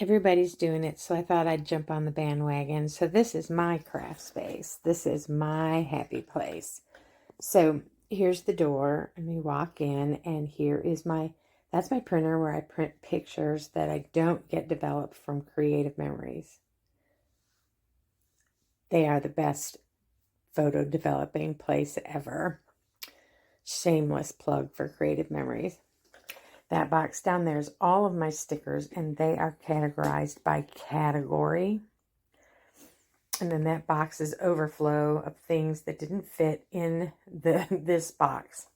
everybody's doing it, so I thought I'd jump on the bandwagon. So this is my craft space. This is my happy place. So here's the door, and we walk in, and here is that's my printer where I print pictures that I don't get developed from creative memories. They are the best photo developing place ever. Shameless plug for creative memories. That box down there is all of my stickers, and they are categorized by category. And then that box is overflow of things that didn't fit in this box.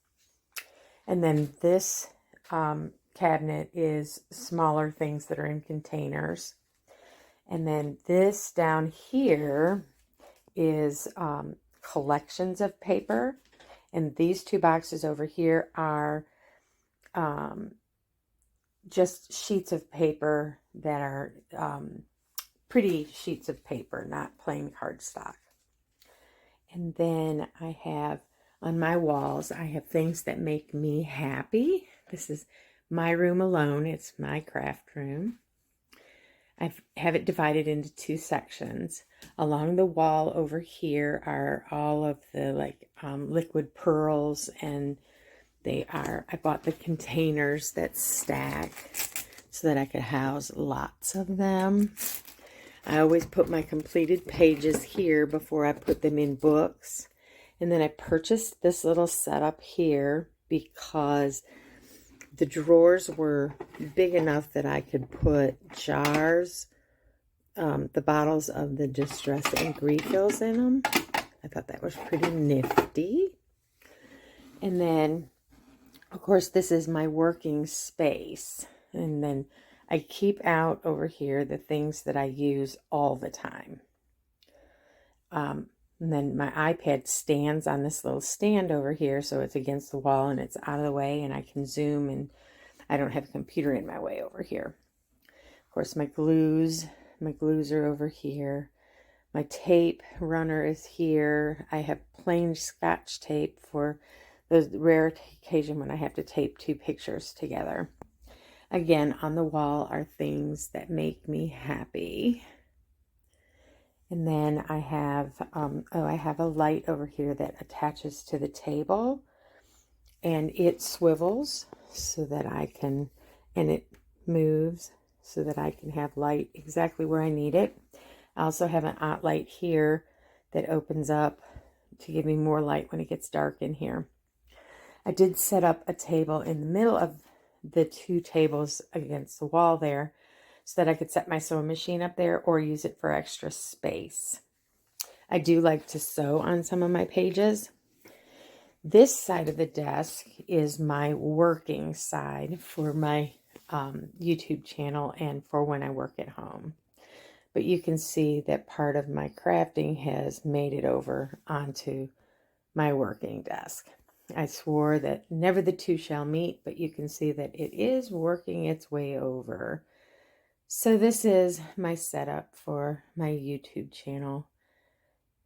And then this cabinet is smaller things that are in containers. And then this down here is collections of paper. And these two boxes over here are just sheets of paper that are pretty sheets of paper, not plain cardstock. And then I have on my walls, I have things that make me happy. This is my room alone. It's my craft room. I have it divided into two sections. Along the wall over here are all of the liquid pearls, and I bought the containers that stack so that I could house lots of them. I always put my completed pages here before I put them in books. And then I purchased this little setup here because the drawers were big enough that I could put jars, the bottles of the Distress ink refills in them. I thought that was pretty nifty. And then, of course, this is my working space. And then I keep out over here the things that I use all the time. And then my iPad stands on this little stand over here, so it's against the wall and it's out of the way, and I can zoom, and I don't have a computer in my way over here. Of course, my glues are over here. My tape runner is here. I have plain Scotch tape for the rare occasion when I have to tape two pictures together. Again, on the wall are things that make me happy. And then I have, I have a light over here that attaches to the table, and it swivels so that and it moves so that I can have light exactly where I need it. I also have an OT light here that opens up to give me more light when it gets dark in here. I did set up a table in the middle of the two tables against the wall there, so that I could set my sewing machine up there or use it for extra space. I do like to sew on some of my pages. This side of the desk is my working side for my YouTube channel and for when I work at home. But you can see that part of my crafting has made it over onto my working desk. I swore that never the two shall meet, but you can see that it is working its way over. So this is my setup for my YouTube channel.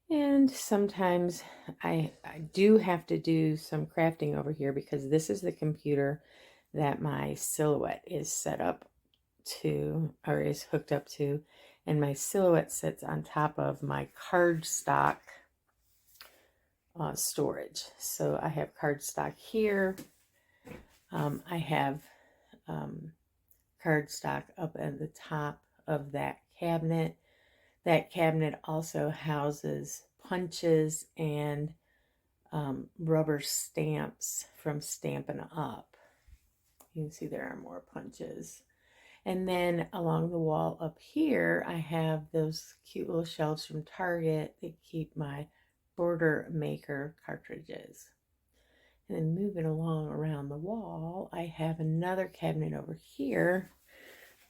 And sometimes I do have to do some crafting over here because this is the computer that my Silhouette is set up to, or is hooked up to. And my Silhouette sits on top of my cardstock storage. So I have cardstock here. I have cardstock up at the top of that cabinet. That cabinet also houses punches and rubber stamps from Stampin' Up. You can see there are more punches. And then along the wall up here, I have those cute little shelves from Target that keep my border maker cartridges. And then moving along around the wall, I have another cabinet over here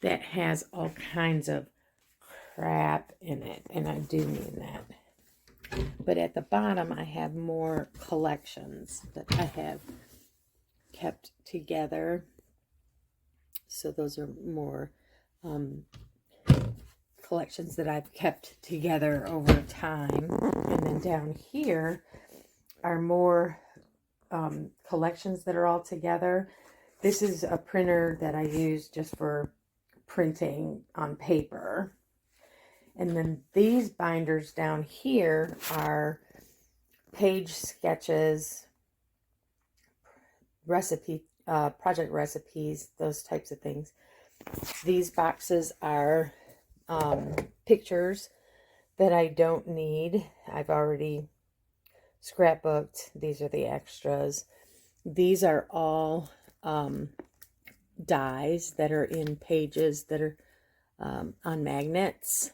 that has all kinds of crap in it. And I do mean that. But at the bottom, I have more collections that I have kept together. So those are more collections that I've kept together over time. And then down here are more collections that are all together. This is a printer that I use just for printing on paper. And then these binders down here are page sketches, project recipes, those types of things. These boxes are pictures that I don't need. I've already scrapbooked. These are the extras. These are all dies that are in pages that are on magnets.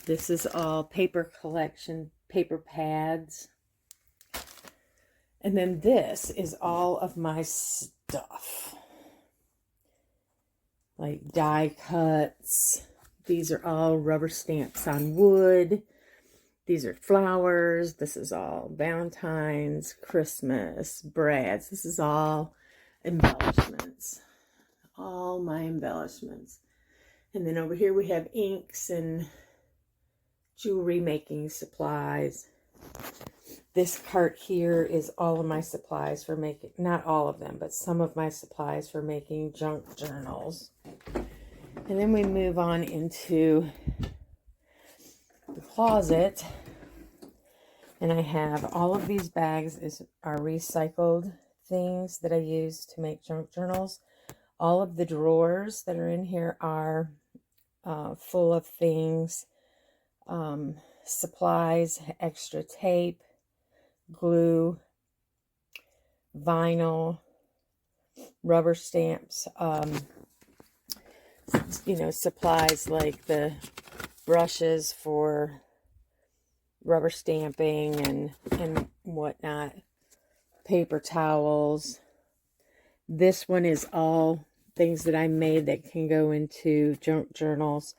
This is all paper collection, paper pads. And then this is all of my stuff. Like die cuts. These are all rubber stamps on wood. These are flowers. This is all Valentine's, Christmas, Brad's. This is all embellishments. All my embellishments. And then over here we have inks and jewelry making supplies. This cart here is all of my supplies for making, not all of them, but some of my supplies for making junk journals. And then we move on into the closet. And I have all of these bags are recycled things that I use to make junk journals. All of the drawers that are in here are full of things, supplies, extra tape, glue, vinyl, rubber stamps, you know, supplies like the brushes for rubber stamping and whatnot, paper towels. This one is all things that I made that can go into junk journals.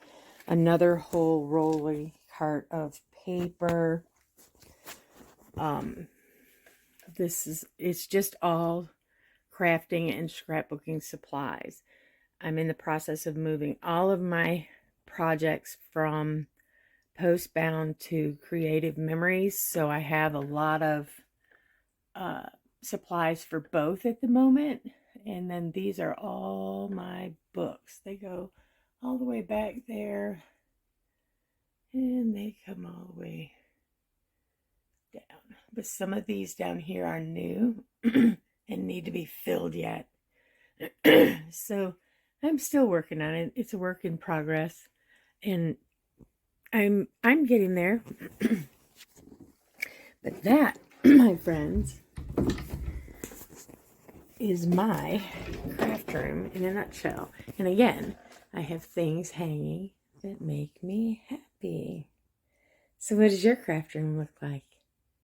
Another whole rolling cart of paper. It's just all crafting and scrapbooking supplies. I'm in the process of moving all of my projects from postbound to creative memories. So I have a lot of supplies for both at the moment. And then these are all my books. They go all the way back there. And they come all the way down. But some of these down here are new and need to be filled yet. So I'm still working on it. It's a work in progress. And I'm getting there. But that, my friends, is my craft room in a nutshell. And again, I have things hanging that make me happy. So what does your craft room look like?